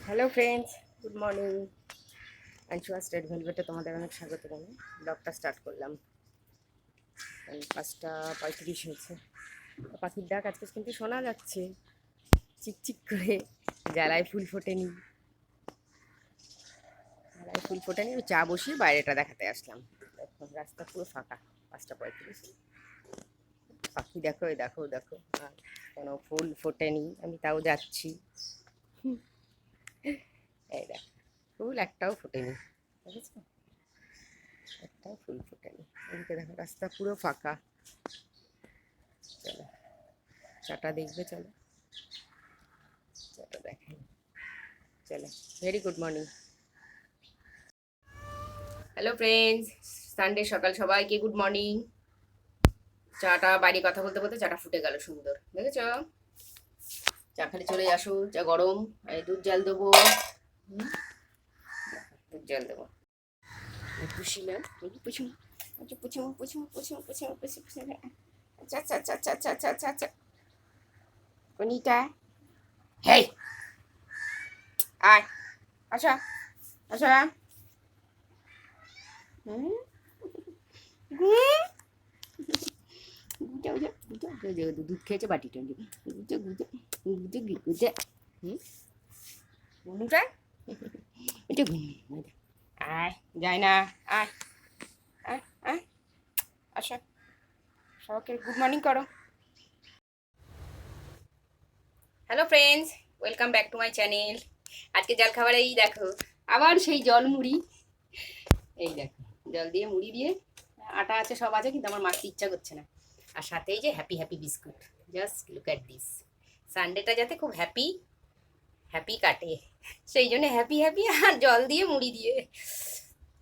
Hello friends, good morning. আনচুয়া স্টেট ভেলভেটে তোমাদের অনেক স্বাগত জানাই। ব্লগটা স্টার্ট করলাম 5:35 হয়েছে। পাখির ডাক আজকে কিন্তু শোনা যাচ্ছে চিকচিক করে। জ্বালায় ফুল ফোটেনি, জ্বালায় ফুল ফোটেনি। আমি চা বসিয়ে বাইরেটা দেখাতে আসলাম। এখন রাস্তা পুরো ফাঁকা। 5:35। পাখি দেখো, দেখো দেখো, আর কোনো ফুল ফোটেনি, আমি তাও যাচ্ছি। এই দেখ, ফুল একটাও ফোটেনি, দেখেছো? একটাও ফুল ফোটেনি। এদিকে দেখো রাস্তা পুরো ফাঁকা। চলো চাটা দেখবে, চলো চাটা দেখাই। চলো, very good morning. Hello friends, Sunday সকাল সবাইকে গুড মর্নিং। চাটা বাইরে কথা বলতে বলতে চাটা ফুটে গেল সুন্দর, দেখেছো? চা খালি চলে আসো, চা গরম। এই দুধ জাল দেবো, দুধ জাল দেবো। পুষিলাম, পুছুম পুছুম পুছুম পুছুম পুছুম পুছুম পুছুম। আচ্ছা আচ্ছা আচ্ছা আচ্ছা আচ্ছা আচ্ছা আচ্ছা আচ্ছা। কোনিটা, হেই আয়, আচ্ছা আচ্ছা। হুম, দুধ খেয়েছে বাটিটা, গুজে গুজে গুজে গুজে। হুম, বনুটা এটা আয়, যায় না, আয় আয় আয়। আচ্ছা, সবাইকে গুড মর্নিং করো। Hello friends, welcome back to my channel. আজকে জলখাবারে এই দেখো আবার সেই জল মুড়ি। এই দেখো, জল দিয়ে মুড়ি দিয়ে, আটা আছে সব আছে, কিন্তু আমার মাখতে ইচ্ছা করছে না। আর সাথে এই যে happy happy biscuit. Just look at this. সানডেটা যাতে খুব হ্যাপি হ্যাপি কাটে, সেই জন্য হ্যাপি হ্যাপি আর জল দিয়ে মুড়ি দিয়ে।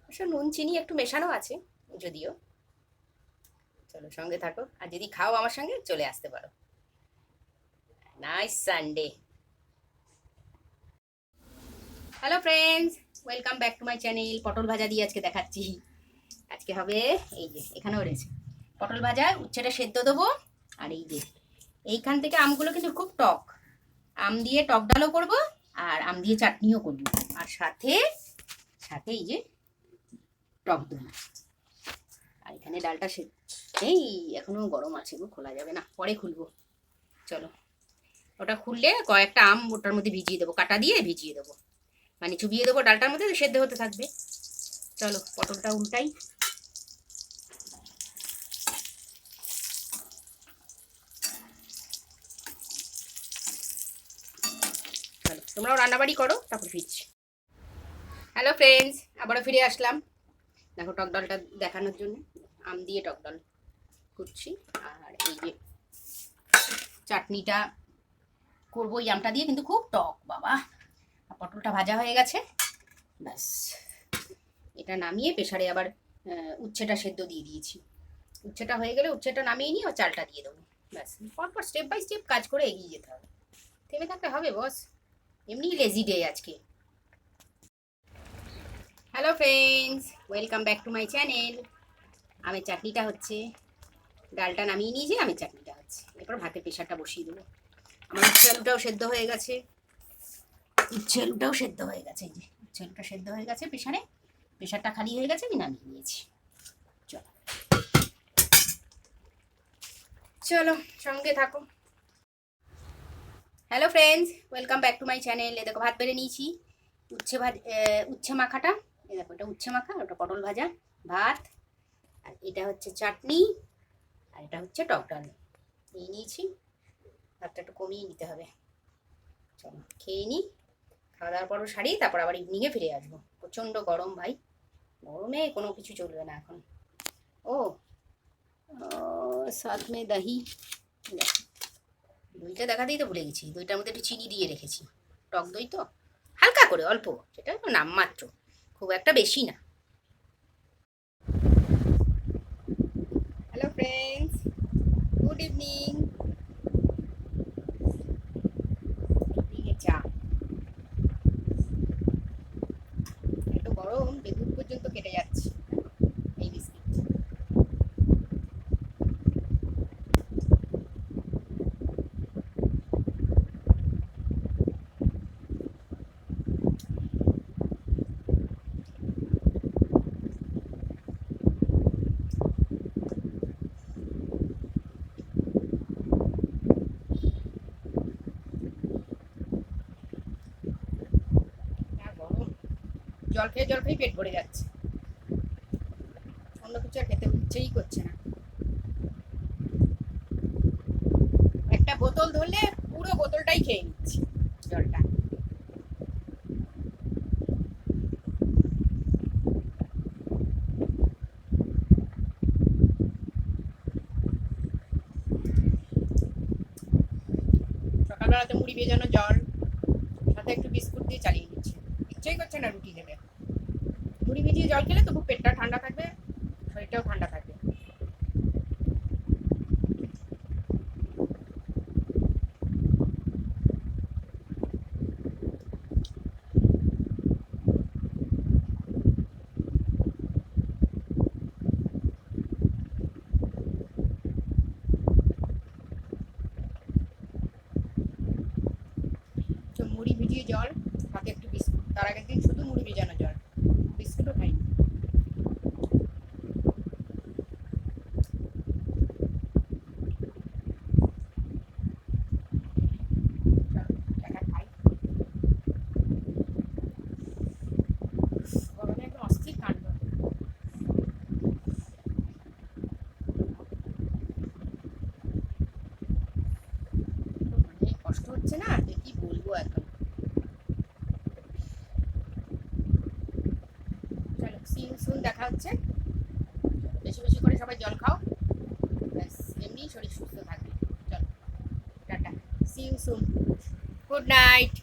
অবশ্য নুন চিনি একটু মেশানো আছে যদিও। চলো সঙ্গে থাকো, আর যদি খাও আমার সঙ্গে চলে আসতে পারো। Nice Sunday. Hello friends, welcome back to my channel. পটল ভাজা দিয়ে আজকে দেখাচ্ছি। আজকে হবে এই যে, এখানেও রয়েছে পটল ভাজা, উচ্ছেটা সেদ্ধ দেবো। আর এই যে এইখান থেকে আমগুলো কিন্তু খুব টক, আম দিয়ে টক ডালও করবো, আর আম দিয়ে চাটনিও করবো। আর সাথে সাথে এই যে টক দই। আর এখানে ডালটা এই এখনো গরম আছে গো, খোলা যাবে না, পরে খুলবো। চলো, ওটা খুললে কয়েকটা আম ওটার মধ্যে ভিজিয়ে দেবো, কাটা দিয়ে ভিজিয়ে দেবো, মানে চুবিয়ে দেবো ডালটার মধ্যে, সেদ্ধ হতে থাকবে। চলো পটলটা উল্টাই। চলো তোমরাও রান্নাবাড়ি করো, তারপর ফিরছি। হ্যালো ফ্রেন্ডস, আবারও ফিরে আসলাম। দেখো টক ডালটা দেখানোর জন্য আম দিয়ে টক ডাল করছি। আর এই যে চাটনিটা করবো এই আমটা দিয়ে, কিন্তু খুব টক বাবা। আর পটলটা ভাজা হয়ে গেছে, ব্যাস। এটা নামিয়ে প্রেসারে আবার উচ্ছেটা সেদ্ধ দিয়ে দিয়েছি। উচ্ছেটা হয়ে গেলে উচ্ছেটা নামিয়ে নিয়ে আবার চালটা দিয়ে দেবো, ব্যাস। পরপর স্টেপ বাই স্টেপ কাজ করে এগিয়ে যেতে হবে, থেমে থাকলে হবে বস? এমনি লেজি ডে আজকে। Hello friends, welcome back to my channel. আমের চাটনিটা হচ্ছে, ডালটা নামিয়ে নিয়েছি, আমের চাটনিটা হচ্ছে। এরপর ভাতের প্রেশারটা বসিয়ে দেবো। আমার উচ্ছে আলুটাও সেদ্ধ হয়ে গেছে, উচ্ছে আলুটাও সেদ্ধ হয়ে গেছে। এই যে উচ্ছে আলুটা সেদ্ধ হয়ে গেছে প্রেশারে, প্রেশারটা খালি হয়ে গেছে, আমি নামিয়ে নিয়েছি। চলো চলো সঙ্গে থাকো। Hello friends, welcome back to my channel. এ দেখো ভাত বেড়ে নিয়েছি, উচ্ছে মাখাটা। এ দেখো, এটা উচ্ছে মাখা, ওটা পটল ভাজা, ভাত। আর এটা হচ্ছে চাটনি, আর এটা হচ্ছে টক ডাল নিয়ে নিয়েছি। ভাতটা একটু কমিয়ে নিতে হবে। চলো খেয়ে নিই, খাওয়া দাওয়ার পরও সারি, তারপর আবার ইভিনিংয়ে ফিরে আসবো। প্রচণ্ড গরম ভাই, গরমে কোনো কিছু চলবে না এখন। ও সাথ মে দহি, দইটা দেখাতেই তো ভুলে গেছি। দইটার মধ্যে একটু চিনি দিয়ে রেখেছি, টক দই তো, হালকা করে অল্প, সেটা তো নামমাত্র, খুব একটা বেশি না। Hello friends, good evening. চা, এত গরম বেগুন পর্যন্ত কেটে যাচ্ছে এই বিস্কিট। জল খেয়ে পেট ভরে যাচ্ছে, অন্য কিছু আর খেতে ইচ্ছেই করছে না। একটা বোতল ধরলে পুরো বোতলটাই খেয়ে নিচ্ছি জলটা। সকালবেলাতে মুড়ি ভেজানো জল, সাথে একটু বিস্কুট দিয়ে চালিয়ে দিচ্ছি, ইচ্ছেই করছে না রুটি খেতে। মুড়ি ভিজিয়ে জল খেলে তবু পেটটা ঠান্ডা থাকবে, শরীরটাও ঠান্ডা থাকবে। তো মুড়ি ভিজিয়ে জল, সাথে একটু বিস্কুট। তার আগের দিন শুধু মুড়ি ভিজানো জল, বিস্কুটও খাইনি। গরমে একদম অস্থির কাণ্ড। মানে কষ্ট হচ্ছে না, যে কি বলবো এখন। চলো সুন দেখা হচ্ছে। বেশি বেশি করে সবাই জল খাও, ব্যাস এমনি শরীর সুস্থ থাকবে। চলো tata, see you soon, good night.